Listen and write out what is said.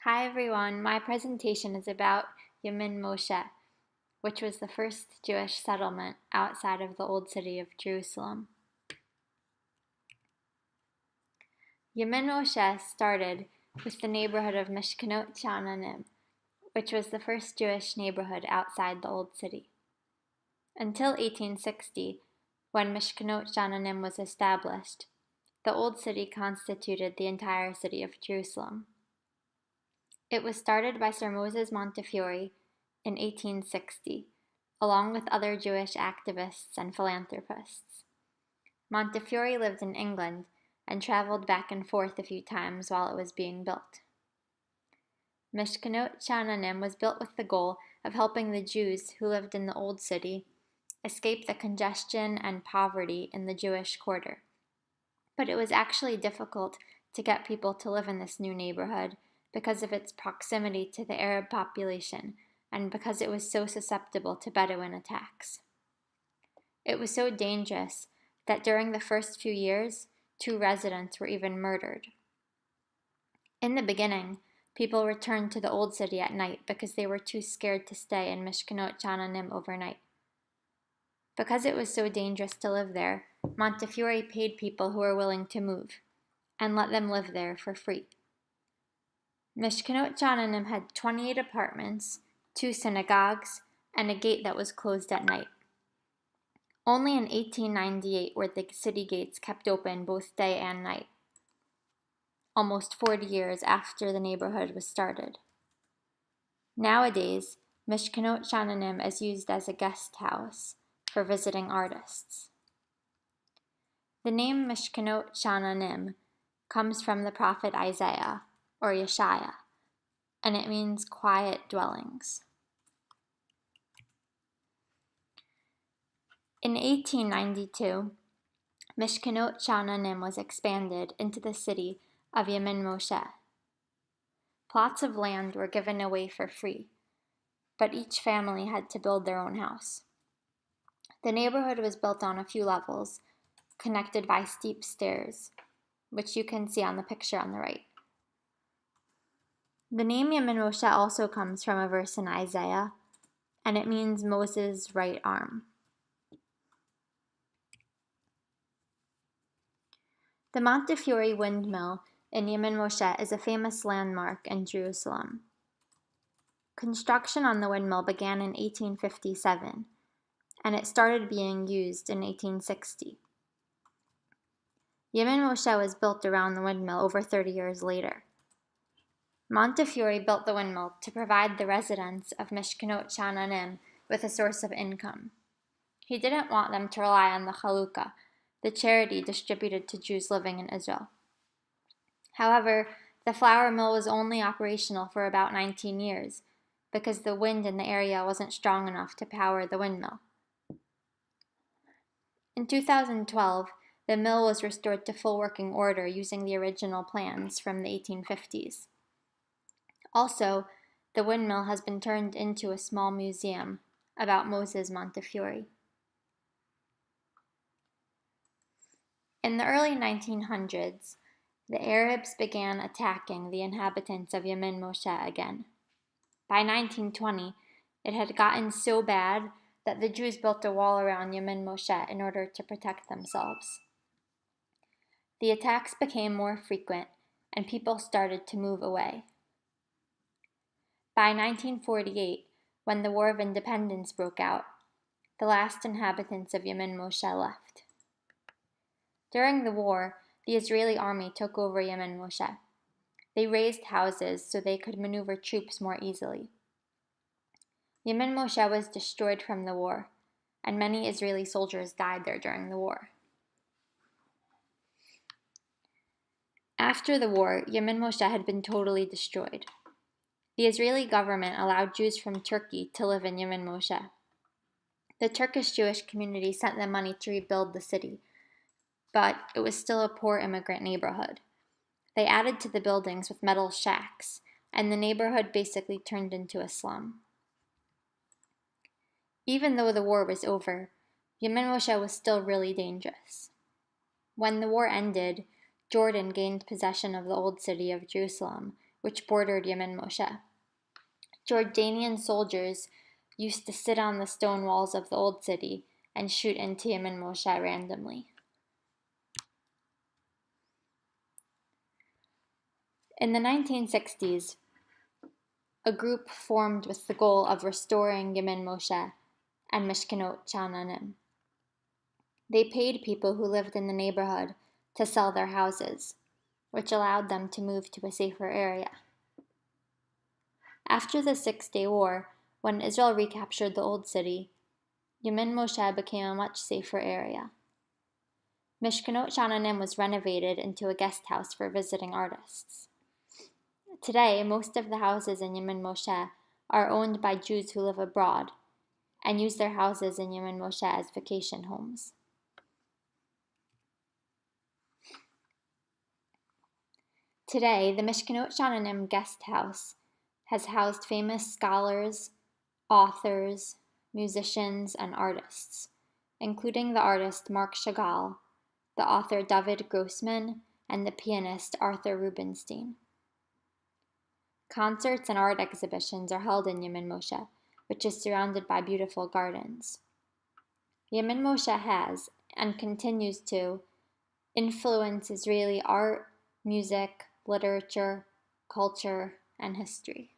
Hi everyone, my presentation is about Yemin Moshe, which was the first Jewish settlement outside of the old city of Jerusalem. Yemin Moshe started with the neighborhood of Mishkanot Sha'ananim, which was the first Jewish neighborhood outside the old city. Until 1860, when Mishkanot Sha'ananim was established, the old city constituted the entire city of Jerusalem. It was started by Sir Moses Montefiore in 1860, along with other Jewish activists and philanthropists. Montefiore lived in England and traveled back and forth a few times while it was being built. Mishkanot Sha'ananim was built with the goal of helping the Jews who lived in the Old City escape the congestion and poverty in the Jewish quarter. But it was actually difficult to get people to live in this new neighborhood because of its proximity to the Arab population and because it was so susceptible to Bedouin attacks. It was so dangerous that during the first few years, 2 residents were even murdered. In the beginning, people returned to the old city at night because they were too scared to stay in Mishkanot Sha'ananim overnight. Because it was so dangerous to live there, Montefiore paid people who were willing to move and let them live there for free. Mishkanot Sha'ananim had 28 apartments, 2 synagogues, and a gate that was closed at night. Only in 1898 were the city gates kept open both day and night, almost 40 years after the neighborhood was started. Nowadays, Mishkanot Sha'ananim is used as a guest house for visiting artists. The name Mishkanot Sha'ananim comes from the prophet Isaiah, or Yeshaya, and it means quiet dwellings. In 1892, Mishkanot Sha'ananim was expanded into the city of Yemin Moshe. Plots of land were given away for free, but each family had to build their own house. The neighborhood was built on a few levels, connected by steep stairs, which you can see on the picture on the right. The name Yemin Moshe also comes from a verse in Isaiah, and it means Moses' right arm. The Montefiore windmill in Yemin Moshe is a famous landmark in Jerusalem. Construction on the windmill began in 1857, and it started being used in 1860. Yemin Moshe was built around the windmill over 30 years later. Montefiore built the windmill to provide the residents of Mishkanot Sha'ananim with a source of income. He didn't want them to rely on the Chalukah, the charity distributed to Jews living in Israel. However, the flour mill was only operational for about 19 years because the wind in the area wasn't strong enough to power the windmill. In 2012, the mill was restored to full working order using the original plans from the 1850s. Also, the windmill has been turned into a small museum about Moses Montefiore. In the early 1900s, the Arabs began attacking the inhabitants of Yemin Moshe again. By 1920, it had gotten so bad that the Jews built a wall around Yemin Moshe in order to protect themselves. The attacks became more frequent, and people started to move away. By 1948, when the War of Independence broke out, the last inhabitants of Yemin Moshe left. During the war, the Israeli army took over Yemin Moshe. They raised houses so they could maneuver troops more easily. Yemin Moshe was destroyed from the war, and many Israeli soldiers died there during the war. After the war, Yemin Moshe had been totally destroyed. The Israeli government allowed Jews from Turkey to live in Yemin Moshe. The Turkish Jewish community sent them money to rebuild the city, but it was still a poor immigrant neighborhood. They added to the buildings with metal shacks, and the neighborhood basically turned into a slum. Even though the war was over, Yemin Moshe was still really dangerous. When the war ended, Jordan gained possession of the old city of Jerusalem, which bordered Yemin Moshe. Jordanian soldiers used to sit on the stone walls of the old city and shoot into Yemin Moshe randomly. In the 1960s, a group formed with the goal of restoring Yemin Moshe and Mishkenot Chananim. They paid people who lived in the neighborhood to sell their houses, which allowed them to move to a safer area. After the Six-Day War, when Israel recaptured the old city, Yemin Moshe became a much safer area. Mishkenot Chananim was renovated into a guest house for visiting artists. Today, most of the houses in Yemin Moshe are owned by Jews who live abroad and use their houses in Yemin Moshe as vacation homes. Today, the Mishkenot Chananim guest house has housed famous scholars, authors, musicians, and artists, including the artist Marc Chagall, the author David Grossman, and the pianist Arthur Rubinstein. Concerts and art exhibitions are held in Yemin Moshe, which is surrounded by beautiful gardens. Yemin Moshe has, and continues to, influence Israeli art, music, literature, culture, and history.